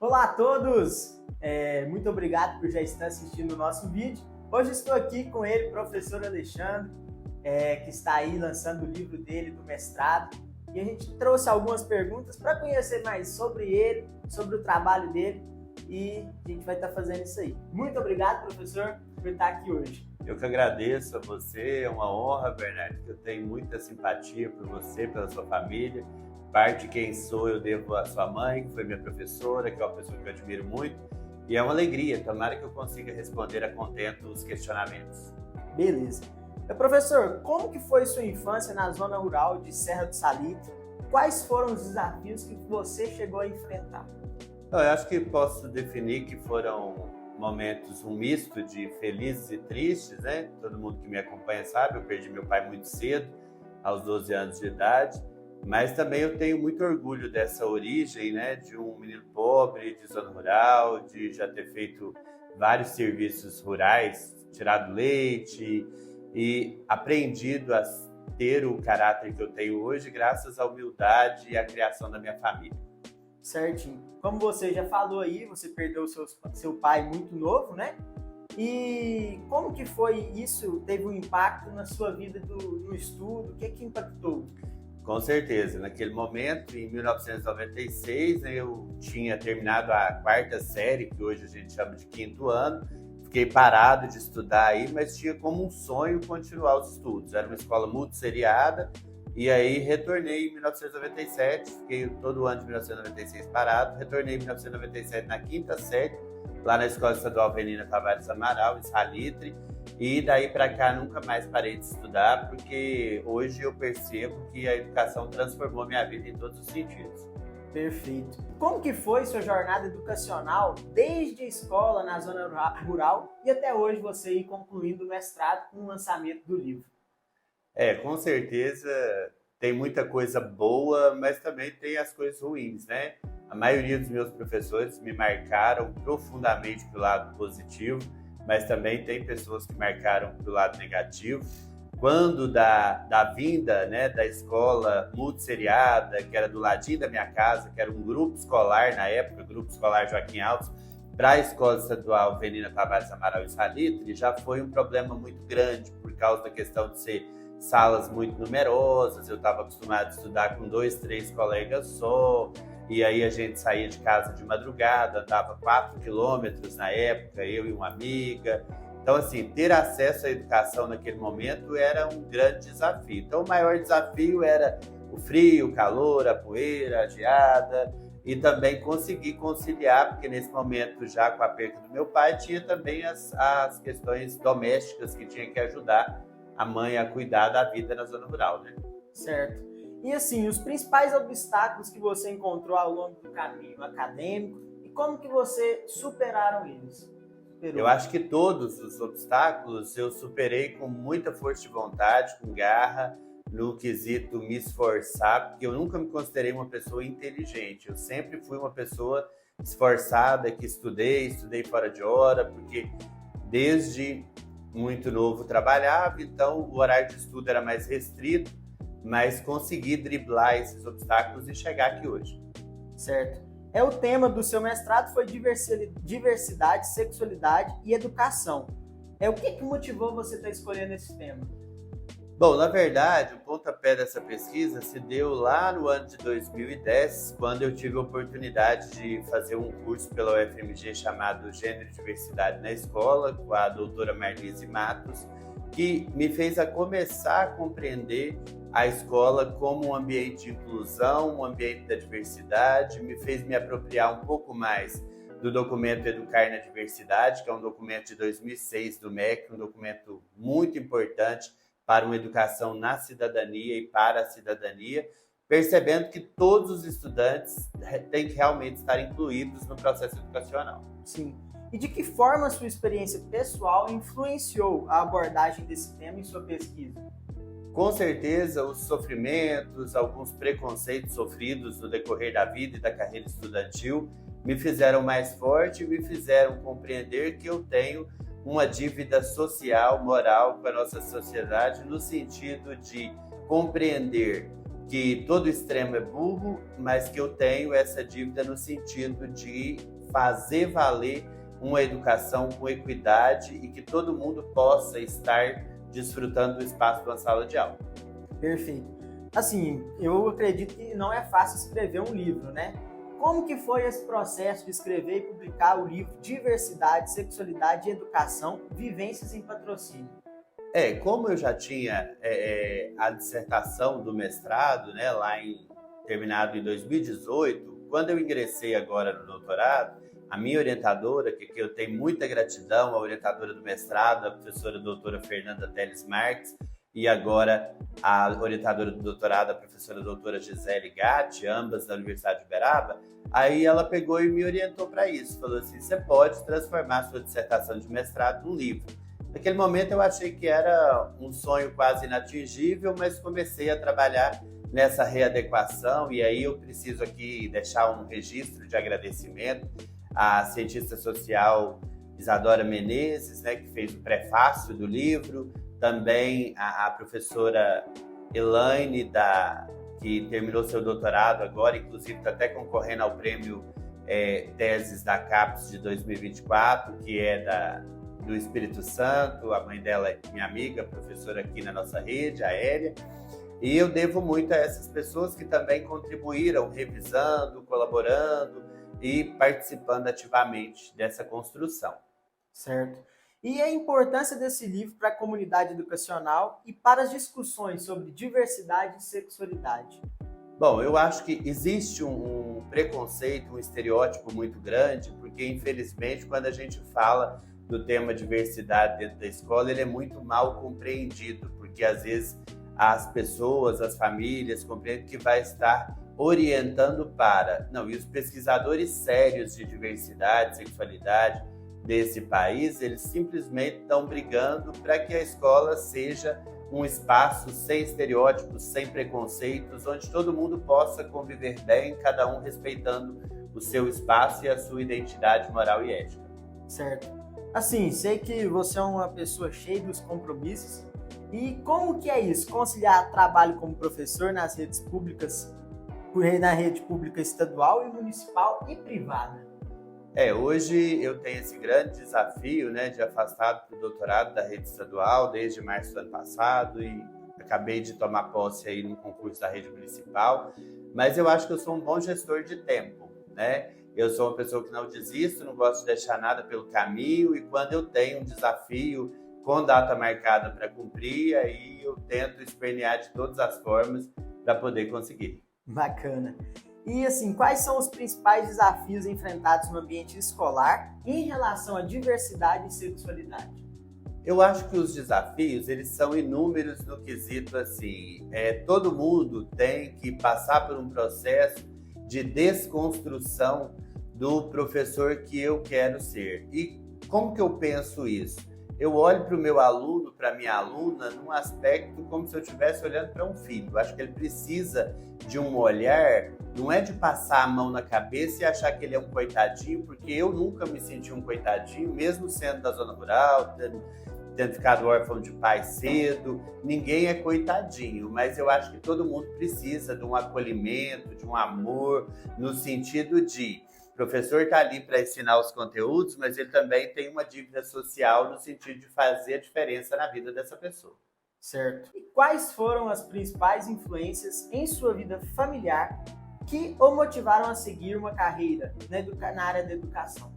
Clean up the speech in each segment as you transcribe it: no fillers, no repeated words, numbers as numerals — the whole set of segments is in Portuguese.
Olá a todos! Muito obrigado por já estar assistindo o nosso vídeo. Hoje estou aqui com ele, professor Alexandre, que está aí lançando o livro dele do mestrado. E a gente trouxe algumas perguntas para conhecer mais sobre ele, sobre o trabalho dele, e a gente vai estar fazendo isso aí. Muito obrigado, professor, por estar aqui hoje. Eu que agradeço a você, é uma honra, Bernardo, que eu tenho muita simpatia por você, pela sua família. Parte de quem sou eu devo à sua mãe, que foi minha professora, que é uma pessoa que eu admiro muito. E é uma alegria, tomara que eu consiga responder a contento os questionamentos. Beleza. Professor, como que foi sua infância na zona rural de Serra do Salitre? Quais foram os desafios que você chegou a enfrentar? Eu acho que posso definir que foram momentos, um misto de felizes e tristes, né? Todo mundo que me acompanha sabe, eu perdi meu pai muito cedo, aos 12 anos de idade. Mas também eu tenho muito orgulho dessa origem, né, de um menino pobre, de zona rural, de já ter feito vários serviços rurais, tirado leite e aprendido a ter o caráter que eu tenho hoje graças à humildade e à criação da minha família. Certinho. Como você já falou aí, você perdeu seu pai muito novo, né? E como que foi isso? Teve um impacto na sua vida no estudo? O que impactou? Com certeza. Naquele momento, em 1996, eu tinha terminado a 4ª série, que hoje a gente chama de 5º ano. Fiquei parado de estudar aí, mas tinha como um sonho continuar os estudos. Era uma escola multisseriada, e aí retornei em 1997, fiquei todo o ano de 1996 parado, retornei em 1997 na 5ª série, lá na Escola Estadual Avelina Tavares Amaral, em Salitre. E daí para cá nunca mais parei de estudar, porque hoje eu percebo que a educação transformou minha vida em todos os sentidos. Perfeito. Como que foi sua jornada educacional desde a escola na zona rural e até hoje você ir concluindo o mestrado com o lançamento do livro? Com certeza tem muita coisa boa, mas também tem as coisas ruins, né? A maioria dos meus professores me marcaram profundamente pelo lado positivo, mas também tem pessoas que marcaram pelo lado negativo. Quando da vinda, né, da escola multisseriada, que era do ladinho da minha casa, que era um grupo escolar na época, o Grupo Escolar Joaquim Alves, para a Escola Estadual Avelina Tavares Amaral e Salitre, já foi um problema muito grande, por causa da questão de ser salas muito numerosas. Eu estava acostumado a estudar com 2, 3 colegas só, e aí a gente saía de casa de madrugada, andava 4 quilômetros na época, eu e uma amiga. Então, assim, ter acesso à educação naquele momento era um grande desafio. Então, o maior desafio era o frio, o calor, a poeira, a geada, e também conseguir conciliar, porque nesse momento, já com a perda do meu pai, tinha também as questões domésticas que tinha que ajudar a mãe a cuidar da vida na zona rural, né? Certo. E assim, os principais obstáculos que você encontrou ao longo do caminho acadêmico e como que você superaram eles? Eu acho que todos os obstáculos eu superei com muita força de vontade, com garra, no quesito me esforçar, porque eu nunca me considerei uma pessoa inteligente. Eu sempre fui uma pessoa esforçada, que estudei fora de hora, porque desde muito novo trabalhava, então o horário de estudo era mais restrito, mas consegui driblar esses obstáculos e chegar aqui hoje. Certo. O tema do seu mestrado foi diversidade, sexualidade e educação. O que motivou você a estar escolhendo esse tema? Bom, na verdade, o pontapé dessa pesquisa se deu lá no ano de 2010, quando eu tive a oportunidade de fazer um curso pela UFMG chamado Gênero e Diversidade na Escola, com a doutora Marlise Matos, que me fez começar a compreender a escola como um ambiente de inclusão, um ambiente da diversidade, me fez me apropriar um pouco mais do documento Educar na Diversidade, que é um documento de 2006 do MEC, um documento muito importante para uma educação na cidadania e para a cidadania, percebendo que todos os estudantes têm que realmente estar incluídos no processo educacional. Sim. E de que forma a sua experiência pessoal influenciou a abordagem desse tema em sua pesquisa? Com certeza, os sofrimentos, alguns preconceitos sofridos no decorrer da vida e da carreira estudantil me fizeram mais forte e me fizeram compreender que eu tenho uma dívida social, moral com a nossa sociedade, no sentido de compreender que todo extremo é burro, mas que eu tenho essa dívida no sentido de fazer valer uma educação com equidade e que todo mundo possa estar desfrutando do espaço de uma sala de aula. Perfeito. Assim, eu acredito que não é fácil escrever um livro, né? Como que foi esse processo de escrever e publicar o livro Diversidade, Sexualidade e Educação, Vivências em Patrocínio? Como eu já tinha a dissertação do mestrado, né, terminado em 2018, quando eu ingressei agora no doutorado, a minha orientadora, que eu tenho muita gratidão, a orientadora do mestrado, a professora doutora Fernanda Teles Marques, e agora a orientadora do doutorado, a professora doutora Gisele Gatti, ambas da Universidade de Uberaba, aí ela pegou e me orientou para isso. Falou assim, você pode transformar a sua dissertação de mestrado num livro. Naquele momento eu achei que era um sonho quase inatingível, mas comecei a trabalhar nessa readequação e aí eu preciso aqui deixar um registro de agradecimento à cientista social Isadora Menezes, né, que fez o prefácio do livro, também a professora Elaine, que terminou seu doutorado agora, inclusive está até concorrendo ao prêmio Teses da CAPES de 2024, que é do Espírito Santo. A mãe dela é minha amiga, professora aqui na nossa rede, a Hélia. E eu devo muito a essas pessoas que também contribuíram, revisando, colaborando e participando ativamente dessa construção. Certo. E a importância desse livro para a comunidade educacional e para as discussões sobre diversidade e sexualidade? Bom, eu acho que existe um preconceito, um estereótipo muito grande, porque infelizmente quando a gente fala do tema diversidade dentro da escola, ele é muito mal compreendido, porque às vezes as pessoas, as famílias compreendem que vai estar orientando para... Não, e os pesquisadores sérios de diversidade, sexualidade desse país, eles simplesmente estão brigando para que a escola seja um espaço sem estereótipos, sem preconceitos, onde todo mundo possa conviver bem, cada um respeitando o seu espaço e a sua identidade moral e ética. Certo. Assim, sei que você é uma pessoa cheia dos compromissos. E como que é isso? Conciliar trabalho como professor nas redes públicas, na rede pública estadual e municipal e privada? Hoje eu tenho esse grande desafio, né, de afastado do doutorado da rede estadual desde março do ano passado e acabei de tomar posse aí num concurso da rede municipal, mas eu acho que eu sou um bom gestor de tempo, né? Eu sou uma pessoa que não desisto, não gosto de deixar nada pelo caminho e quando eu tenho um desafio com data marcada para cumprir, aí eu tento espernear de todas as formas para poder conseguir. Bacana. E assim, quais são os principais desafios enfrentados no ambiente escolar em relação à diversidade e sexualidade? Eu acho que os desafios, eles são inúmeros no quesito assim, todo mundo tem que passar por um processo de desconstrução do professor que eu quero ser. E como que eu penso isso? Eu olho para o meu aluno, para a minha aluna, num aspecto como se eu estivesse olhando para um filho. Eu acho que ele precisa de um olhar, não é de passar a mão na cabeça e achar que ele é um coitadinho, porque eu nunca me senti um coitadinho, mesmo sendo da zona rural, tendo ficado órfão de pai cedo. Ninguém é coitadinho, mas eu acho que todo mundo precisa de um acolhimento, de um amor, no sentido de... O professor está ali para ensinar os conteúdos, mas ele também tem uma dívida social no sentido de fazer a diferença na vida dessa pessoa. Certo. E quais foram as principais influências em sua vida familiar que o motivaram a seguir uma carreira na área da educação?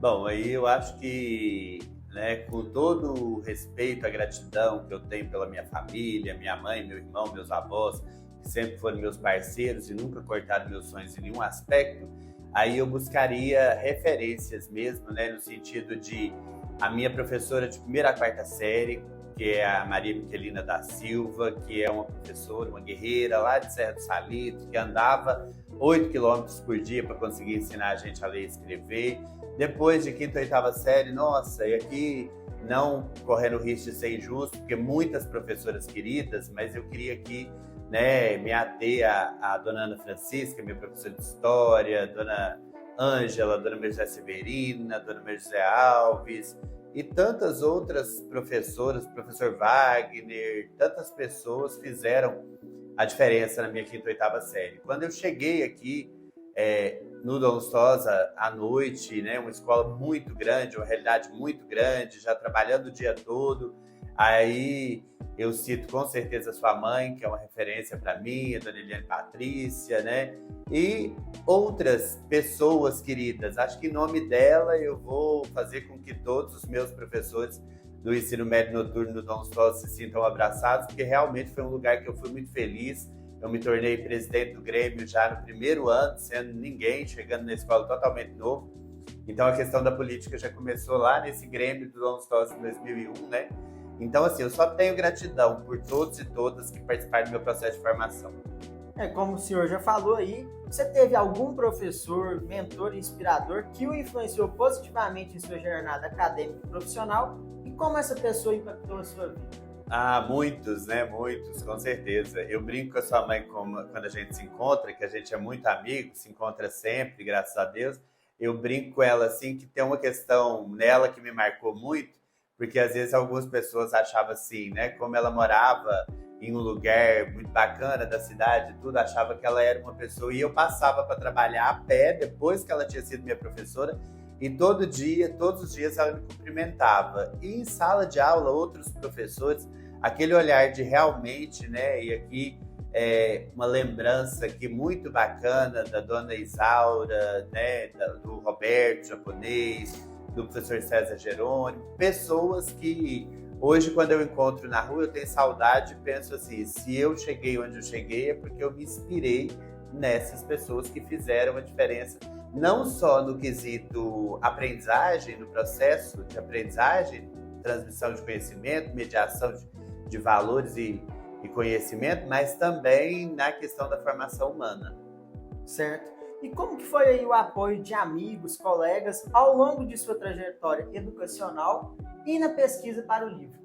Bom, aí eu acho que, né, com todo o respeito, a gratidão que eu tenho pela minha família, minha mãe, meu irmão, meus avós, que sempre foram meus parceiros e nunca cortaram meus sonhos em nenhum aspecto, aí eu buscaria referências mesmo, né, no sentido de a minha professora de primeira a quarta série, que é a Maria Miquelina da Silva, que é uma professora, uma guerreira lá de Serra do Salitre, que andava 8 quilômetros por dia para conseguir ensinar a gente a ler e escrever. Depois de quinta e oitava série, nossa, e aqui não correndo o risco de ser injusto, porque muitas professoras queridas, mas eu queria aqui, né, me ater a dona Ana Francisca, minha professora de História, dona Ângela, dona Maria José Severina, dona Maria José Alves e tantas outras professoras, professor Wagner, tantas pessoas fizeram a diferença na minha quinta e oitava série. Quando eu cheguei aqui no Dom Lustosa à noite, né, uma escola muito grande, uma realidade muito grande, já trabalhando o dia todo, aí eu cito com certeza sua mãe, que é uma referência para mim, a dona Eliane Patrícia, né? E outras pessoas queridas. Acho que em nome dela eu vou fazer com que todos os meus professores do ensino médio noturno do Dom Lustosa se sintam abraçados, porque realmente foi um lugar que eu fui muito feliz. Eu me tornei presidente do Grêmio já no primeiro ano, sendo ninguém, chegando na escola totalmente novo. Então a questão da política já começou lá nesse Grêmio do Dom Lustosa em 2001, né? Então, assim, eu só tenho gratidão por todos e todas que participaram do meu processo de formação. Como o senhor já falou aí, você teve algum professor, mentor, inspirador que o influenciou positivamente em sua jornada acadêmica e profissional? E como essa pessoa impactou a sua vida? Ah, muitos, né? Muitos, com certeza. Eu brinco com a sua mãe quando a gente se encontra, que a gente é muito amigo, se encontra sempre, graças a Deus. Eu brinco com ela, assim, que tem uma questão nela que me marcou muito, porque às vezes algumas pessoas achavam assim, né? Como ela morava em um lugar muito bacana da cidade, tudo, achava que ela era uma pessoa. E eu passava para trabalhar a pé, depois que ela tinha sido minha professora, e todo dia, todos os dias ela me cumprimentava. E em sala de aula, outros professores, aquele olhar de realmente, né? E aqui uma lembrança aqui muito bacana da dona Isaura, né? Do Roberto, japonês, do professor César Jerônimo, pessoas que hoje, quando eu encontro na rua, eu tenho saudade e penso assim, se eu cheguei onde eu cheguei é porque eu me inspirei nessas pessoas que fizeram a diferença, não só no quesito aprendizagem, no processo de aprendizagem, transmissão de conhecimento, mediação de valores e conhecimento, mas também na questão da formação humana. Certo. E como que foi aí o apoio de amigos, colegas, ao longo de sua trajetória educacional e na pesquisa para o livro?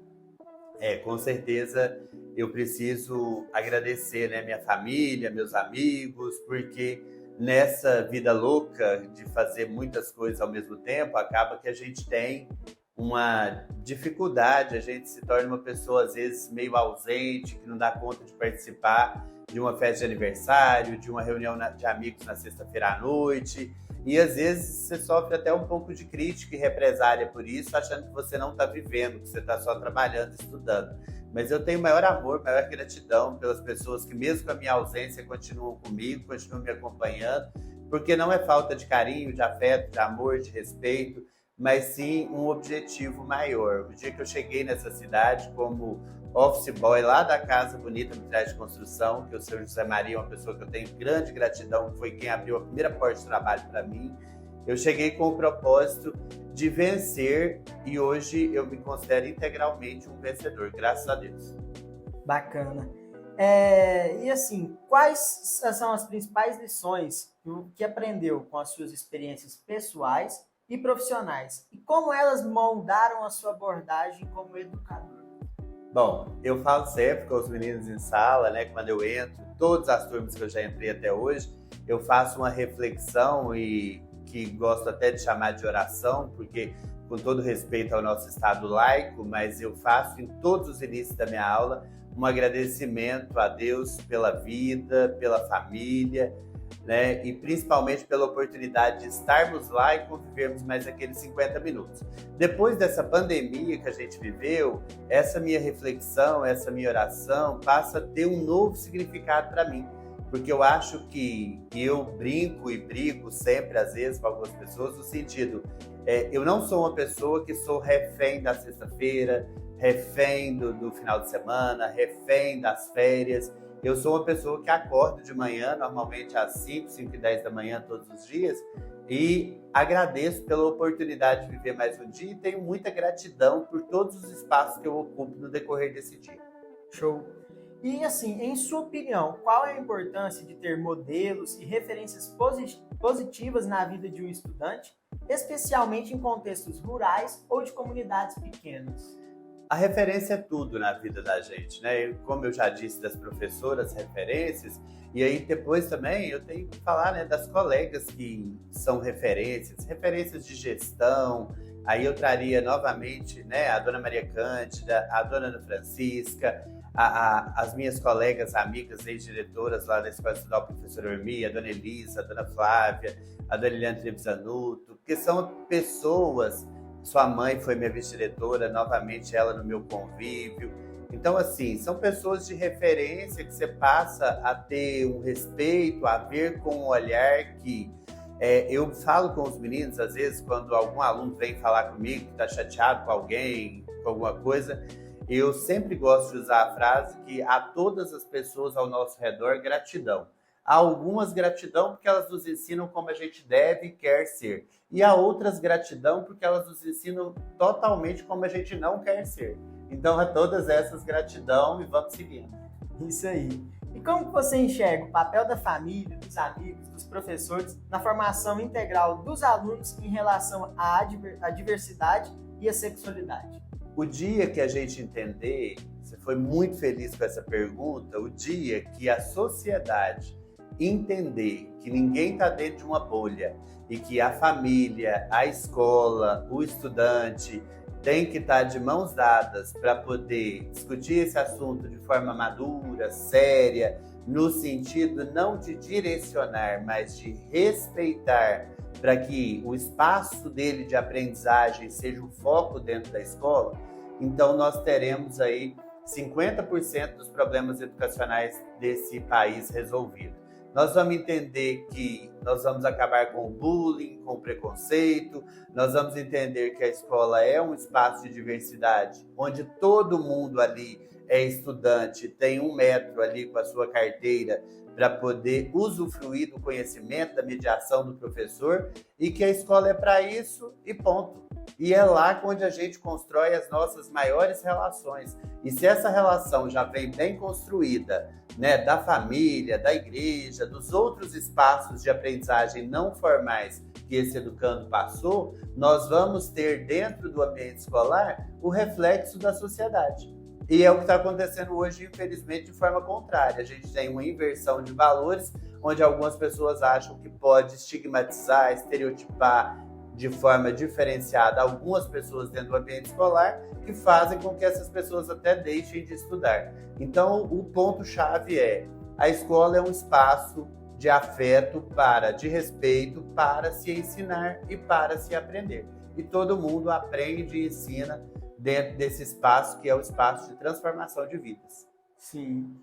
Com certeza eu preciso agradecer, né, minha família, meus amigos, porque nessa vida louca de fazer muitas coisas ao mesmo tempo, acaba que a gente tem uma dificuldade, a gente se torna uma pessoa às vezes meio ausente, que não dá conta de participar de uma festa de aniversário, de uma reunião de amigos na sexta-feira à noite, e às vezes você sofre até um pouco de crítica e represália por isso, achando que você não está vivendo, que você está só trabalhando, estudando. Mas eu tenho maior amor, maior gratidão pelas pessoas que mesmo com a minha ausência continuam comigo, continuam me acompanhando, porque não é falta de carinho, de afeto, de amor, de respeito, mas sim um objetivo maior. O dia que eu cheguei nessa cidade como office boy lá da Casa Bonita Materiais de Construção, que o senhor José Maria é uma pessoa que eu tenho grande gratidão, que foi quem abriu a primeira porta de trabalho para mim. Eu cheguei com o propósito de vencer e hoje eu me considero integralmente um vencedor, graças a Deus. Bacana. E assim, quais são as principais lições que aprendeu com as suas experiências pessoais e profissionais? E como elas moldaram a sua abordagem como educador? Bom, eu falo sempre com os meninos em sala, né? Quando eu entro, todas as turmas que eu já entrei até hoje, eu faço uma reflexão e que gosto até de chamar de oração, porque com todo respeito ao nosso estado laico, mas eu faço em todos os inícios da minha aula um agradecimento a Deus pela vida, pela família, né? E principalmente pela oportunidade de estarmos lá e convivermos mais aqueles 50 minutos. Depois dessa pandemia que a gente viveu, essa minha reflexão, essa minha oração passa a ter um novo significado para mim, porque eu acho que eu brinco e brigo sempre, às vezes, com algumas pessoas, no sentido, eu não sou uma pessoa que sou refém da sexta-feira, refém do final de semana, refém das férias. Eu sou uma pessoa que acordo de manhã, normalmente às 5h10 da manhã todos os dias, e agradeço pela oportunidade de viver mais um dia e tenho muita gratidão por todos os espaços que eu ocupo no decorrer desse dia. Show! E assim, em sua opinião, qual é a importância de ter modelos e referências positivas na vida de um estudante, especialmente em contextos rurais ou de comunidades pequenas? A referência é tudo na vida da gente, né? Como eu já disse das professoras, referências, e aí depois também eu tenho que falar, né, das colegas que são referências de gestão. Aí eu traria novamente, né, a dona Maria Cândida, a dona Ana Francisca, as minhas colegas, amigas, ex-diretoras lá da Escola Estadual, a professora Ormi, a dona Elisa, a dona Flávia, a dona Eliane Trevisanuto, porque são pessoas, sua mãe foi minha vice-diretora, novamente ela no meu convívio. Então, assim, são pessoas de referência que você passa a ter um respeito, a ver com um olhar que... eu falo com os meninos, às vezes, quando algum aluno vem falar comigo, que está chateado com alguém, com alguma coisa, eu sempre gosto de usar a frase que a todas as pessoas ao nosso redor, gratidão. Há algumas gratidão porque elas nos ensinam como a gente deve e quer ser. E há outras gratidão porque elas nos ensinam totalmente como a gente não quer ser. Então, a todas essas gratidão e vamos seguindo. Isso aí. E como que você enxerga o papel da família, dos amigos, dos professores na formação integral dos alunos em relação à diversidade e à sexualidade? O dia que a gente entender, você foi muito feliz com essa pergunta, o dia que a sociedade entender que ninguém está dentro de uma bolha e que a família, a escola, o estudante tem que estar de mãos dadas para poder discutir esse assunto de forma madura, séria, no sentido não de direcionar, mas de respeitar, para que o espaço dele de aprendizagem seja o foco dentro da escola, então nós teremos aí 50% dos problemas educacionais desse país resolvidos. Nós vamos entender que nós vamos acabar com o bullying, com o preconceito, nós vamos entender que a escola é um espaço de diversidade, onde todo mundo ali é estudante, tem 1 metro ali com a sua carteira para poder usufruir do conhecimento, da mediação do professor, e que a escola é para isso e ponto. E é lá onde a gente constrói as nossas maiores relações. E se essa relação já vem bem construída, né, da família, da igreja, dos outros espaços de aprendizagem não formais que esse educando passou, nós vamos ter dentro do ambiente escolar o reflexo da sociedade. E é o que está acontecendo hoje, infelizmente, de forma contrária. A gente tem uma inversão de valores, onde algumas pessoas acham que pode estigmatizar, estereotipar de forma diferenciada algumas pessoas dentro do ambiente escolar, que fazem com que essas pessoas até deixem de estudar. Então, o ponto-chave é: a escola é um espaço de afeto, de respeito, para se ensinar e para se aprender. E todo mundo aprende e ensina dentro desse espaço, que é o espaço de transformação de vidas. Sim.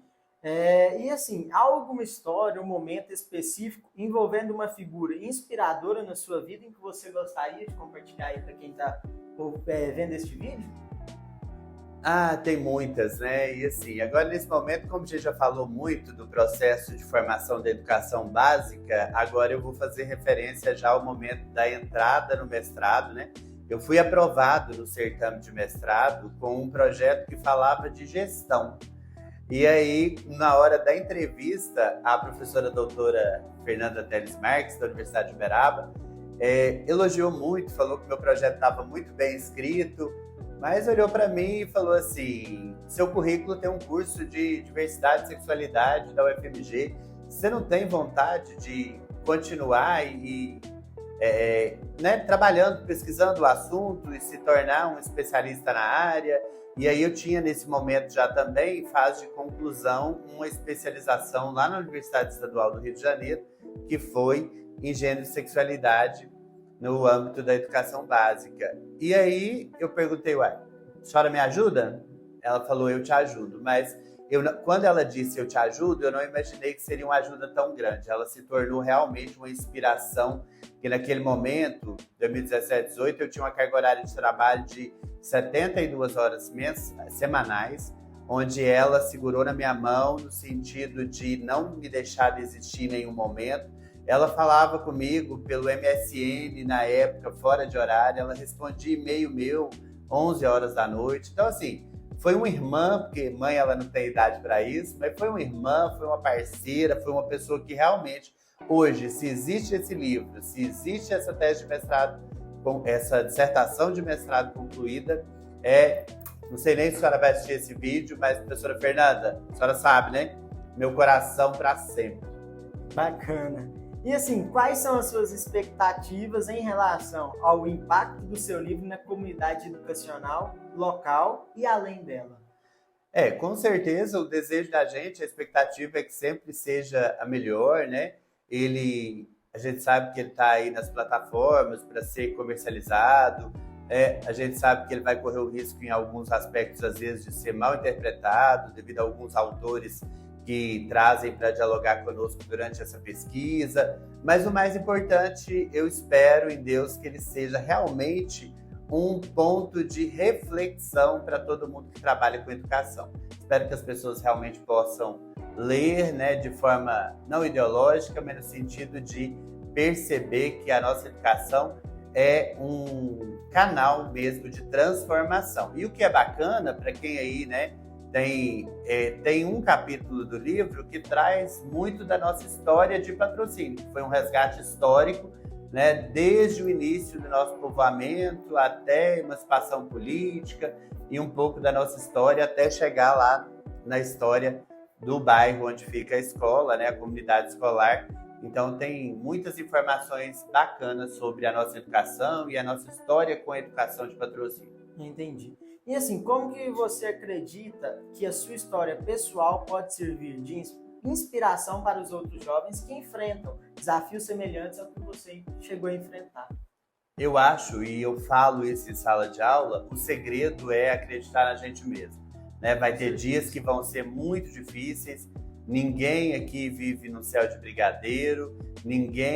E assim, há alguma história, um momento específico envolvendo uma figura inspiradora na sua vida em que você gostaria de compartilhar aí para quem está vendo este vídeo? Tem muitas, né? E assim, agora nesse momento, como a gente já falou muito do processo de formação da educação básica, agora eu vou fazer referência já ao momento da entrada no mestrado, né? Eu fui aprovado no certame de mestrado com um projeto que falava de gestão. E aí, na hora da entrevista, a professora doutora Fernanda Teles Marques, da Universidade de Uberaba, elogiou muito, falou que meu projeto estava muito bem escrito, mas olhou para mim e falou assim: seu currículo tem um curso de diversidade e sexualidade da UFMG, você não tem vontade de continuar trabalhando, pesquisando o assunto e se tornar um especialista na área? E aí eu tinha nesse momento já também, em fase de conclusão, uma especialização lá na Universidade Estadual do Rio de Janeiro, que foi em gênero e sexualidade no âmbito da educação básica. E aí eu perguntei: a senhora me ajuda? Ela falou: eu te ajudo. Mas quando ela disse eu te ajudo, eu não imaginei que seria uma ajuda tão grande. Ela se tornou realmente uma inspiração, que naquele momento, 2017, 2018, eu tinha uma carga horária de trabalho de 72 horas semanais, onde ela segurou na minha mão no sentido de não me deixar desistir em nenhum momento. Ela falava comigo pelo MSN na época, fora de horário, ela respondia e-mail meu 11 horas da noite. Então, assim, foi uma irmã, porque mãe ela não tem idade para isso, mas foi uma irmã, foi uma parceira, foi uma pessoa que realmente, hoje, se existe esse livro, se existe essa tese de mestrado, essa dissertação de mestrado concluída, não sei nem se a senhora vai assistir esse vídeo, mas, professora Fernanda, a senhora sabe, né? Meu coração para sempre. Bacana. E assim, quais são as suas expectativas em relação ao impacto do seu livro na comunidade educacional local e além dela? Com certeza o desejo da gente, a expectativa é que sempre seja a melhor, né? A gente sabe que ele está aí nas plataformas para ser comercializado, a gente sabe que ele vai correr o risco em alguns aspectos, às vezes, de ser mal interpretado, devido a alguns autores que trazem para dialogar conosco durante essa pesquisa. Mas o mais importante, eu espero em Deus que ele seja realmente um ponto de reflexão para todo mundo que trabalha com educação. Espero que as pessoas realmente possam ler, né, de forma não ideológica, mas no sentido de perceber que a nossa educação é um canal mesmo de transformação. E o que é bacana, para quem aí, né, tem um capítulo do livro que traz muito da nossa história de patrocínio, que foi um resgate histórico, né, desde o início do nosso povoamento até a emancipação política e um pouco da nossa história até chegar lá na história do bairro onde fica a escola, né, a comunidade escolar. Então tem muitas informações bacanas sobre a nossa educação e a nossa história com a educação de patrocínio. Entendi. E assim, como que você acredita que a sua história pessoal pode servir de inspiração para os outros jovens que enfrentam desafios semelhantes ao que você chegou a enfrentar? Eu acho, e eu falo isso em sala de aula, o segredo é acreditar na gente mesmo, né? Vai ter dias que vão ser muito difíceis, ninguém aqui vive no céu de brigadeiro,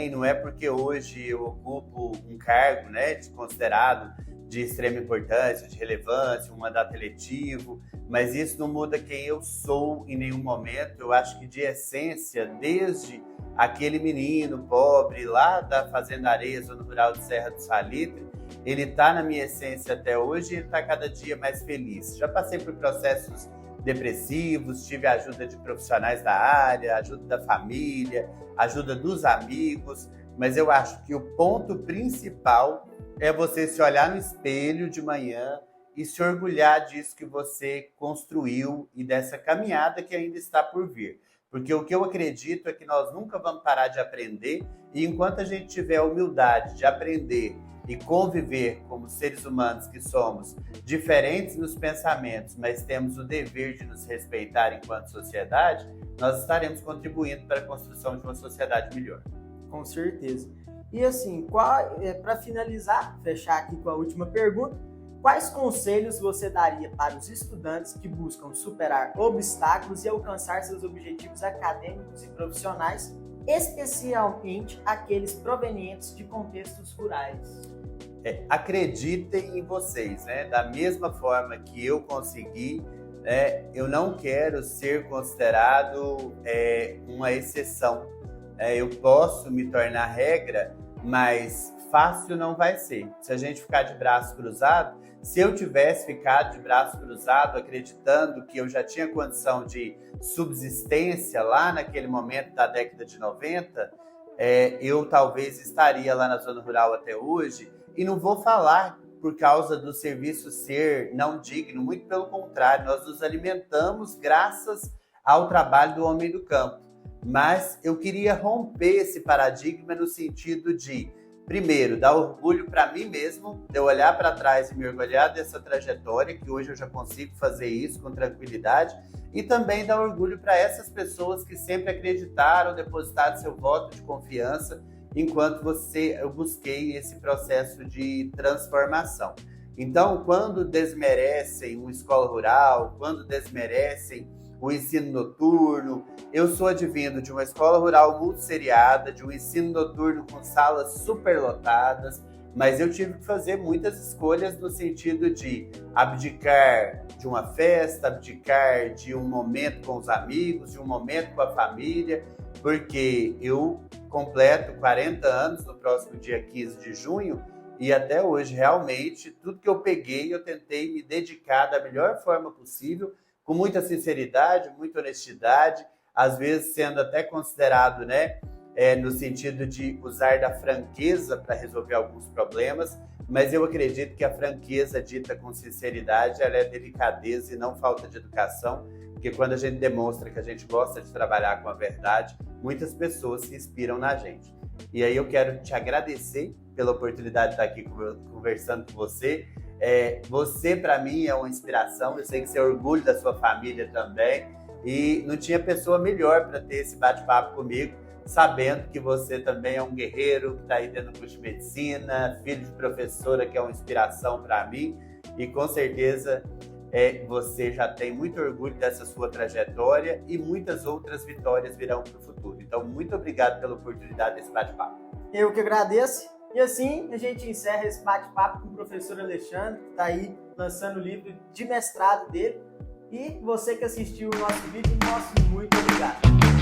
não é porque hoje eu ocupo um cargo, né, considerado de extrema importância, de relevância, um mandato eletivo, mas isso não muda quem eu sou em nenhum momento. Eu acho que de essência, desde aquele menino pobre lá da Fazenda Areia, zona rural de Serra do Salitre, ele está na minha essência até hoje e ele está cada dia mais feliz. Já passei por processos depressivos, tive a ajuda de profissionais da área, ajuda da família, ajuda dos amigos, mas eu acho que o ponto principal é você se olhar no espelho de manhã e se orgulhar disso que você construiu e dessa caminhada que ainda está por vir. Porque o que eu acredito é que nós nunca vamos parar de aprender e enquanto a gente tiver a humildade de aprender e conviver como seres humanos que somos, diferentes nos pensamentos, mas temos o dever de nos respeitar enquanto sociedade, nós estaremos contribuindo para a construção de uma sociedade melhor. Com certeza. E assim, para finalizar, fechar aqui com a última pergunta, quais conselhos você daria para os estudantes que buscam superar obstáculos e alcançar seus objetivos acadêmicos e profissionais, especialmente aqueles provenientes de contextos rurais? Acreditem em vocês, né? Da mesma forma que eu consegui, eu não quero ser considerado uma exceção. Eu posso me tornar regra, mas fácil não vai ser. Se a gente ficar de braço cruzado, se eu tivesse ficado de braço cruzado acreditando que eu já tinha condição de subsistência lá naquele momento da década de 90, eu talvez estaria lá na zona rural até hoje, e não vou falar por causa do serviço ser não digno, muito pelo contrário, nós nos alimentamos graças ao trabalho do homem do campo. Mas eu queria romper esse paradigma no sentido de, primeiro, dar orgulho para mim mesmo, de eu olhar para trás e me orgulhar dessa trajetória, que hoje eu já consigo fazer isso com tranquilidade, e também dar orgulho para essas pessoas que sempre acreditaram, depositaram seu voto de confiança, enquanto eu busquei esse processo de transformação. Então, quando desmerecem uma escola rural, quando desmerecem o ensino noturno, eu sou advindo de uma escola rural multisseriada, de um ensino noturno com salas superlotadas, mas eu tive que fazer muitas escolhas no sentido de abdicar de uma festa, abdicar de um momento com os amigos, de um momento com a família, porque eu completo 40 anos no próximo dia 15 de junho e até hoje, realmente, tudo que eu peguei, eu tentei me dedicar da melhor forma possível, com muita sinceridade, muita honestidade, às vezes sendo até considerado, no sentido de usar da franqueza para resolver alguns problemas, mas eu acredito que a franqueza dita com sinceridade, ela é delicadeza e não falta de educação, porque quando a gente demonstra que a gente gosta de trabalhar com a verdade, muitas pessoas se inspiram na gente. E aí eu quero te agradecer pela oportunidade de estar aqui conversando com você. Você, para mim, é uma inspiração. Eu sei que você é orgulho da sua família também. E não tinha pessoa melhor para ter esse bate-papo comigo, sabendo que você também é um guerreiro, que está aí dentro do curso de medicina, filho de professora, que é uma inspiração para mim. E com certeza você já tem muito orgulho dessa sua trajetória e muitas outras vitórias virão para o futuro. Então, muito obrigado pela oportunidade desse bate-papo. Eu que agradeço. E assim a gente encerra esse bate-papo com o professor Alexandre, que está aí lançando o livro de mestrado dele. E você que assistiu o nosso vídeo, nosso muito obrigado.